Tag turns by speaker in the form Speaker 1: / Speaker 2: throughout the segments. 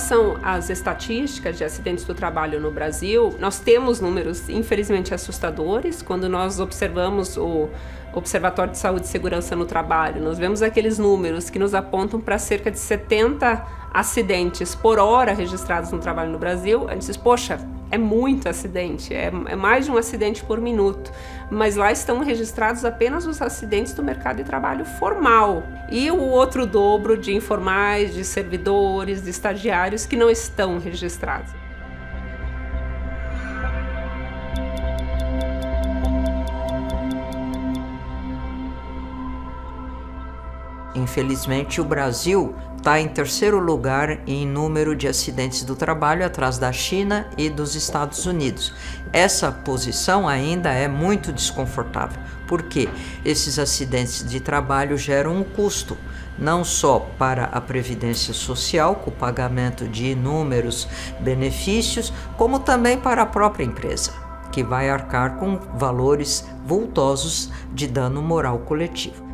Speaker 1: relação às estatísticas de acidentes do trabalho no Brasil, nós temos números infelizmente assustadores. Quando nós observamos o Observatório de Saúde e Segurança no Trabalho, nós vemos aqueles números que nos apontam para cerca de 70 acidentes por hora registrados no trabalho no Brasil. A gente diz, poxa, é muito acidente, é mais de um acidente por minuto, mas lá estão registrados apenas os acidentes do mercado de trabalho formal e o outro dobro de informais, de servidores, de estagiários que não estão registrados.
Speaker 2: Infelizmente, o Brasil está em terceiro lugar em número de acidentes do trabalho, atrás da China e dos Estados Unidos. Essa posição ainda é muito desconfortável, porque esses acidentes de trabalho geram um custo, não só para a Previdência Social, com o pagamento de inúmeros benefícios, como também para a própria empresa, que vai arcar com valores vultosos de dano moral coletivo.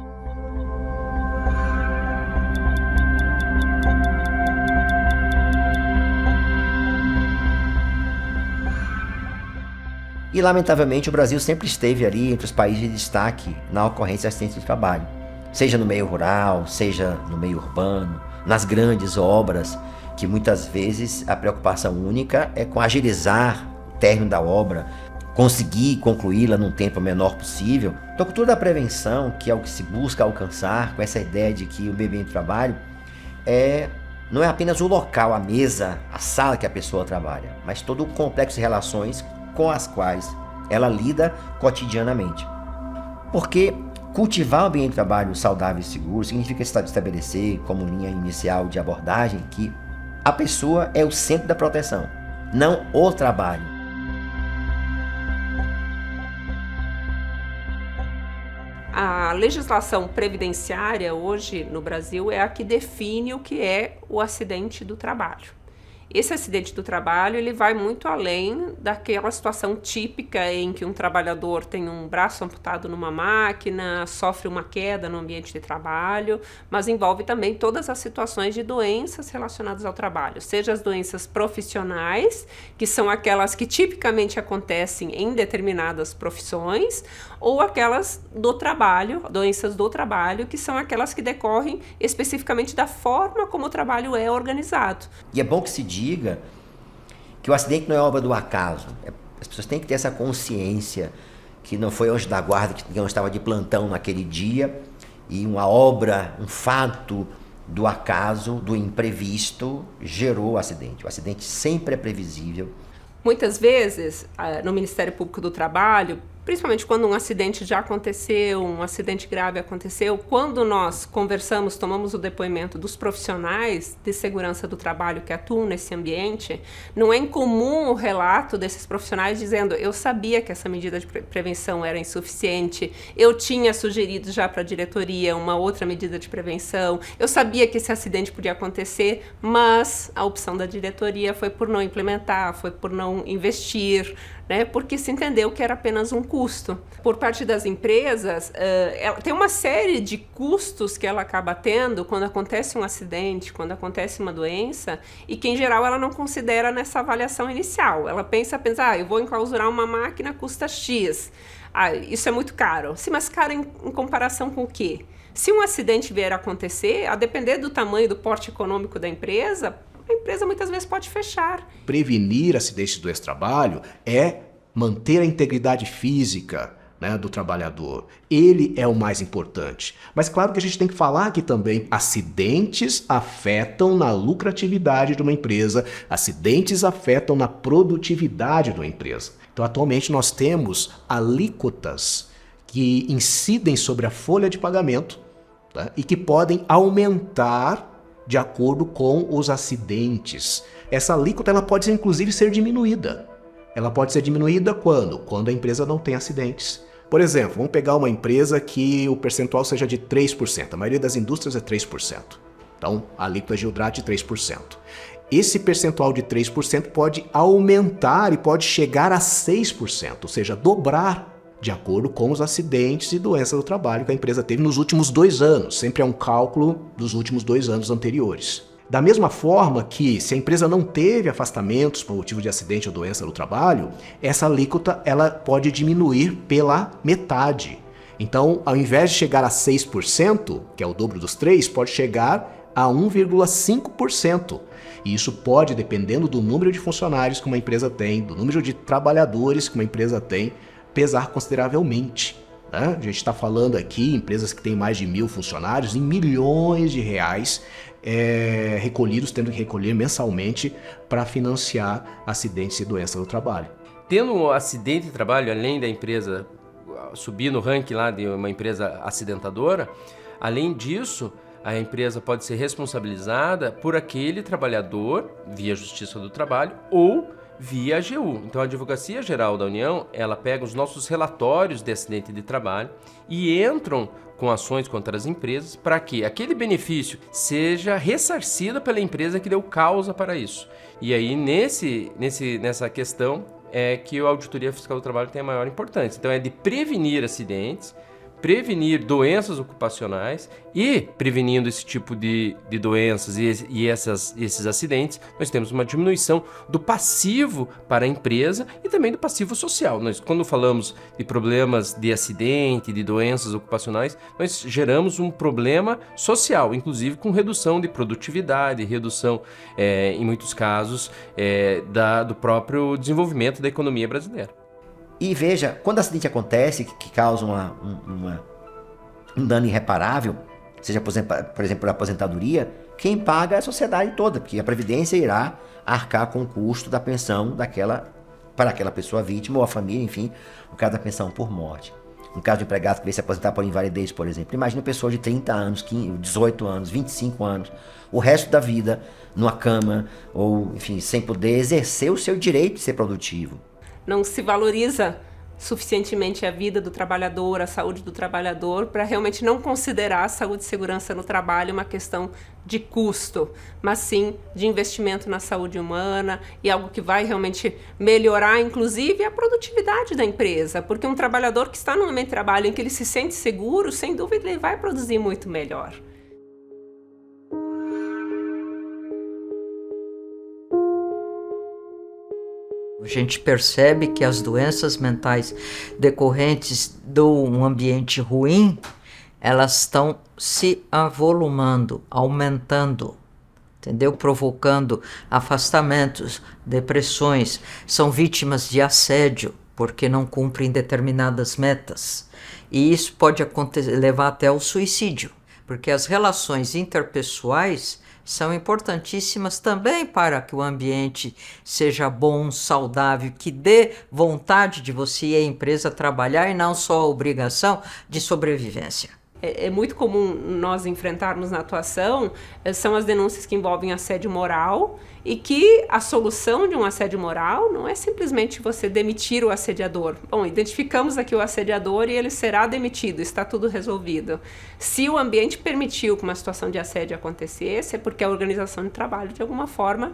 Speaker 3: E, lamentavelmente, o Brasil sempre esteve ali entre os países de destaque na ocorrência de acidentes de trabalho. Seja no meio rural, seja no meio urbano, nas grandes obras, que muitas vezes a preocupação única é com agilizar o término da obra, conseguir concluí-la num tempo menor possível. Então, a cultura da prevenção, que é o que se busca alcançar com essa ideia de que o meio ambiente de trabalho não é apenas o local, a mesa, a sala que a pessoa trabalha, mas todo o complexo de relações com as quais ela lida cotidianamente. Porque cultivar um ambiente de trabalho saudável e seguro significa estabelecer como linha inicial de abordagem que a pessoa é o centro da proteção, não o trabalho.
Speaker 1: A legislação previdenciária hoje no Brasil é a que define o que é o acidente do trabalho. Esse acidente do trabalho ele vai muito além daquela situação típica em que um trabalhador tem um braço amputado numa máquina, sofre uma queda no ambiente de trabalho, mas envolve também todas as situações de doenças relacionadas ao trabalho, seja as doenças profissionais, que são aquelas que tipicamente acontecem em determinadas profissões, ou aquelas do trabalho, doenças do trabalho, que são aquelas que decorrem especificamente da forma como o trabalho é organizado.
Speaker 3: E é bom que se diga que o acidente não é obra do acaso. As pessoas têm que ter essa consciência que não foi anjo da guarda, que não estava de plantão naquele dia, e uma obra, um fato do acaso, do imprevisto, gerou o acidente. O acidente sempre é previsível.
Speaker 1: Muitas vezes, no Ministério Público do Trabalho, principalmente quando um acidente já aconteceu, um acidente grave aconteceu, quando nós conversamos, tomamos o depoimento dos profissionais de segurança do trabalho que atuam nesse ambiente, não é incomum o relato desses profissionais dizendo: eu sabia que essa medida de prevenção era insuficiente, eu tinha sugerido já para a diretoria uma outra medida de prevenção, eu sabia que esse acidente podia acontecer, mas a opção da diretoria foi por não implementar, foi por não investir, porque se entendeu que era apenas um custo. Por parte das empresas, ela tem uma série de custos que ela acaba tendo quando acontece um acidente, quando acontece uma doença, e que em geral ela não considera nessa avaliação inicial. Ela pensa, eu vou enclausurar uma máquina, custa X. Isso é muito caro. Sim, mas caro em comparação com o quê? Se um acidente vier a acontecer, a depender do tamanho e do porte econômico da empresa, a empresa muitas vezes pode fechar.
Speaker 4: Prevenir acidentes do trabalho é manter a integridade física, do trabalhador. Ele é o mais importante. Mas claro que a gente tem que falar que também acidentes afetam na lucratividade de uma empresa, acidentes afetam na produtividade de uma empresa. Então, atualmente nós temos alíquotas que incidem sobre a folha de pagamento, e que podem aumentar de acordo com os acidentes. Essa alíquota ela pode inclusive ser diminuída. Ela pode ser diminuída quando? Quando a empresa não tem acidentes. Por exemplo, vamos pegar uma empresa que o percentual seja de 3%. A maioria das indústrias é 3%. Então, a alíquota Gildrad de 3%. Esse percentual de 3% pode aumentar e pode chegar a 6%, ou seja, dobrar de acordo com os acidentes e doenças do trabalho que a empresa teve nos últimos 2 anos. Sempre é um cálculo dos últimos 2 anos anteriores. Da mesma forma que, se a empresa não teve afastamentos por motivo de acidente ou doença no trabalho, essa alíquota ela pode diminuir pela metade. Então, ao invés de chegar a 6%, que é o dobro dos 3%, pode chegar a 1,5%. E isso pode, dependendo do número de funcionários que uma empresa tem, do número de trabalhadores que uma empresa tem, pesar consideravelmente. Né? A gente está falando aqui, empresas que têm mais de 1.000 funcionários, em milhões de reais recolhidos, tendo que recolher mensalmente para financiar acidentes e doenças no trabalho.
Speaker 5: Tendo um acidente de trabalho, além da empresa subir no ranking lá de uma empresa acidentadora, além disso, a empresa pode ser responsabilizada por aquele trabalhador via Justiça do Trabalho ou via AGU. Então, a Advocacia Geral da União, ela pega os nossos relatórios de acidente de trabalho e entram com ações contra as empresas para que aquele benefício seja ressarcido pela empresa que deu causa para isso. E aí, nessa questão, é que a Auditoria Fiscal do Trabalho tem a maior importância. Então, é de prevenir acidentes, prevenir doenças ocupacionais e, prevenindo esse tipo de doenças e esses acidentes, nós temos uma diminuição do passivo para a empresa e também do passivo social. Nós, quando falamos de problemas de acidente, de doenças ocupacionais, nós geramos um problema social, inclusive com redução de produtividade, redução, em muitos casos, do próprio desenvolvimento da economia brasileira.
Speaker 3: E veja, quando o acidente acontece, que causa um dano irreparável, seja, por exemplo, por aposentadoria, quem paga é a sociedade toda, porque a Previdência irá arcar com o custo da pensão para aquela pessoa vítima ou a família, enfim, o caso da pensão por morte. No caso de um empregado que veio se aposentar por invalidez, por exemplo, imagina uma pessoa de 30 anos, 18 anos, 25 anos, o resto da vida numa cama, ou, enfim, sem poder exercer o seu direito de ser produtivo.
Speaker 1: Não se valoriza suficientemente a vida do trabalhador, a saúde do trabalhador, para realmente não considerar a saúde e segurança no trabalho uma questão de custo, mas sim de investimento na saúde humana e algo que vai realmente melhorar, inclusive, a produtividade da empresa, porque um trabalhador que está num ambiente de trabalho em que ele se sente seguro, sem dúvida, ele vai produzir muito melhor.
Speaker 2: A gente percebe que as doenças mentais decorrentes de um ambiente ruim, elas estão se avolumando, aumentando, entendeu? Provocando afastamentos, depressões, são vítimas de assédio porque não cumprem determinadas metas. E isso pode levar até ao suicídio, porque as relações interpessoais são importantíssimas também para que o ambiente seja bom, saudável, que dê vontade de você e a empresa trabalhar e não só a obrigação de sobrevivência.
Speaker 1: É muito comum nós enfrentarmos na atuação, são as denúncias que envolvem assédio moral e que a solução de um assédio moral não é simplesmente você demitir o assediador. Bom, identificamos aqui o assediador e ele será demitido, está tudo resolvido. Se o ambiente permitiu que uma situação de assédio acontecesse, é porque a organização de trabalho, de alguma forma,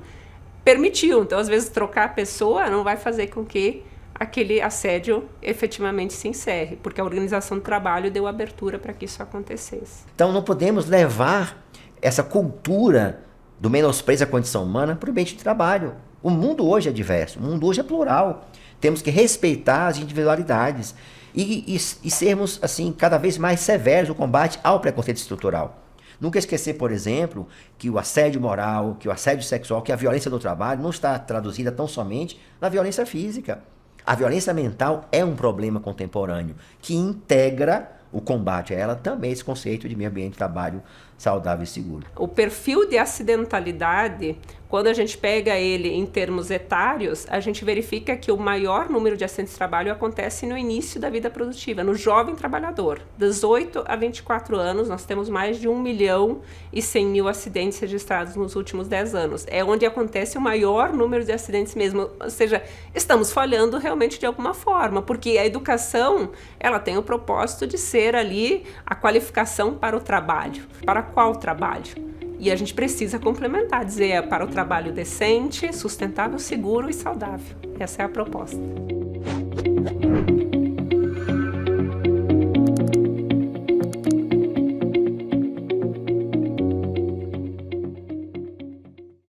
Speaker 1: permitiu. Então, às vezes, trocar a pessoa não vai fazer com que aquele assédio efetivamente se encerre, porque a organização do trabalho deu abertura para que isso acontecesse.
Speaker 3: Então não podemos levar essa cultura do menosprezo à condição humana para o ambiente de trabalho. O mundo hoje é diverso, o mundo hoje é plural. Temos que respeitar as individualidades e sermos assim cada vez mais severos no combate ao preconceito estrutural. Nunca esquecer, por exemplo, que o assédio moral, que o assédio sexual, que a violência do trabalho não está traduzida tão somente na violência física. A violência mental é um problema contemporâneo que integra o combate a ela também esse conceito de meio ambiente de trabalho saudável e seguro.
Speaker 1: O perfil de acidentalidade, quando a gente pega ele em termos etários, a gente verifica que o maior número de acidentes de trabalho acontece no início da vida produtiva, no jovem trabalhador. 18 a 24 anos, nós temos mais de 1.100.000 acidentes registrados nos últimos 10 anos. É onde acontece o maior número de acidentes mesmo. Ou seja, estamos falhando realmente de alguma forma, porque a educação, ela tem o propósito de ser ali a qualificação para o trabalho. Para qual trabalho? E a gente precisa complementar, dizer para o trabalho decente, sustentável, seguro e saudável. Essa é a proposta.